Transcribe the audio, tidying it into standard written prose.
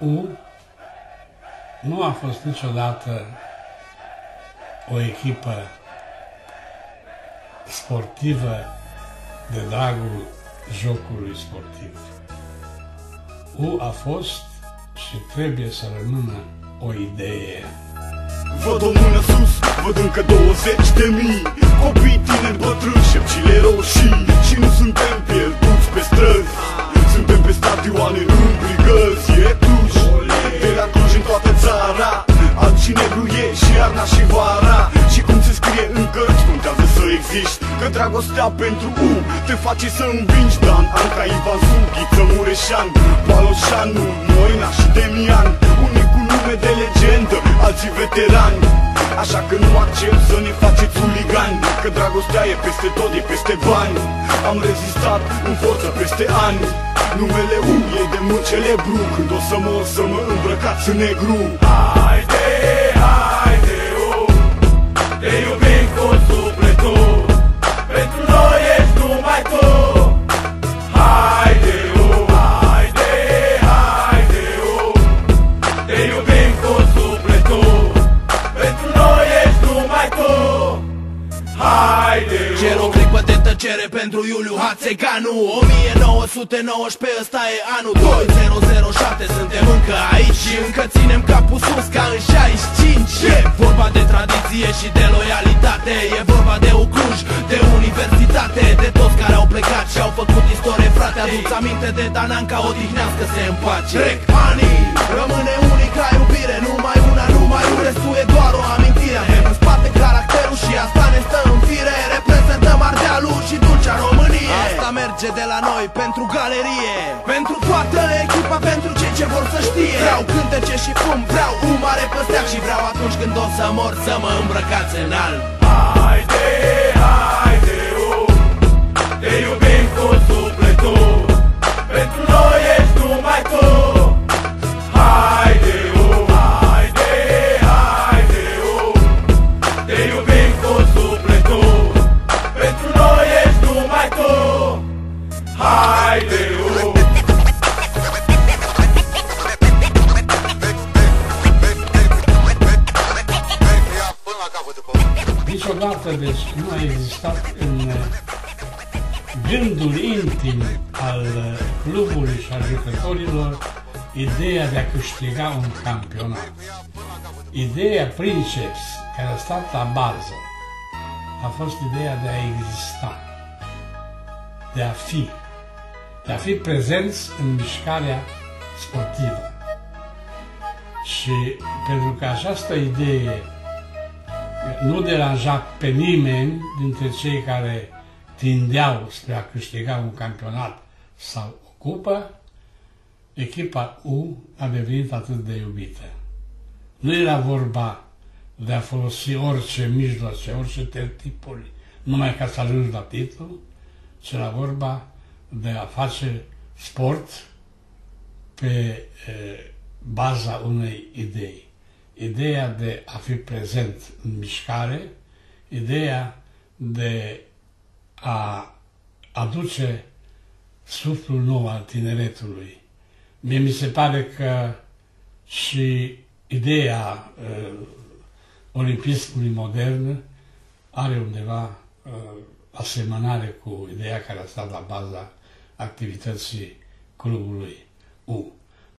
U nu a fost niciodată o echipă sportivă de dragul jocului sportiv. U a fost și trebuie să rămână o idee. Văd o mână sus, văd încă 20.000 copii tineri, bătrâni, șepcile roșii. Și nu suntem pierduți pe străzi, suntem pe stadioane, în brigăzi. E Cluj, de la Cluj în toată țara, alb și negru e și iarna și vara. Și cum se scrie în cărți, contează să existi, că dragostea pentru U te face să învingi. Dan, Anca, Ivan, Sughiță, Mureșan, Paloșanu, Moina și Demian, unii cu nume de legendă, alții veterani. Așa că nu accept să ne faceți huligani, că dragostea e peste tot, e peste bani. Am rezistat în forță peste ani, numele U e de mult celebru. Când o să mor să mă îmbrăcați în negru. Haide, haide, U, te iubim cu sufletul, pentru noi ești numai tu. Haide, U, haide, haide, U, te iubim cu sufletul, pentru noi ești numai tu. Haide, U. Cer o clipă de tăcere pentru Iuliu Hațeganu. 1919, ăsta e anul 2007, suntem încă aici și încă ținem capul sus ca în 65. E vorba de tradiție și de loialitate, e vorba de Cluj, de universitate, de toți care au plecat și au făcut istorie, frate. Aduți aminte de Dan Anca, odihnească-se în pace. Trec anii, rămâne unica iubire, numai una, numai un, restul e doar o amintire. Avem în spate caracterul și asta ne stă în fire. Reprezentăm Ardealul și dulcea Românie. Asta merge de la noi pentru galerie, pentru toată echipa, pentru cei ce vor să știe. Vreau cântece și fum, vreau U mare pe steag și vreau atunci când o să mor să mă îmbrăcați în alb. Haide, haide, U, te iubim cu sufletul, pentru noi ești numai tu. Haide, U, haide, haide, U, te iubim cu sufletul, pentru noi ești numai tu. Haide, U. Niciodată, deci, nu a existat în gândul intim al clubului și al jucătorilor ideea de a câștiga un campionat. Ideea princeps care a stat la bază a fost ideea de a exista, de a fi prezenți în mișcarea sportivă. Și pentru că această idee nu deranja pe nimeni dintre cei care tindeau spre a câștiga un campionat sau o cupă, echipa U a devenit atât de iubită. Nu era vorba de a folosi orice mijloace, orice tertipuri, numai ca să ajungi la titlu, ci era vorba de a face sport pe baza unei idei. Ideea de a fi prezent în mișcare, ideea de a aduce suflul nou al tineretului. Mie mi se pare că și ideea olimpismului modern are undeva asemănare cu ideea care a stat la baza activității clubului U.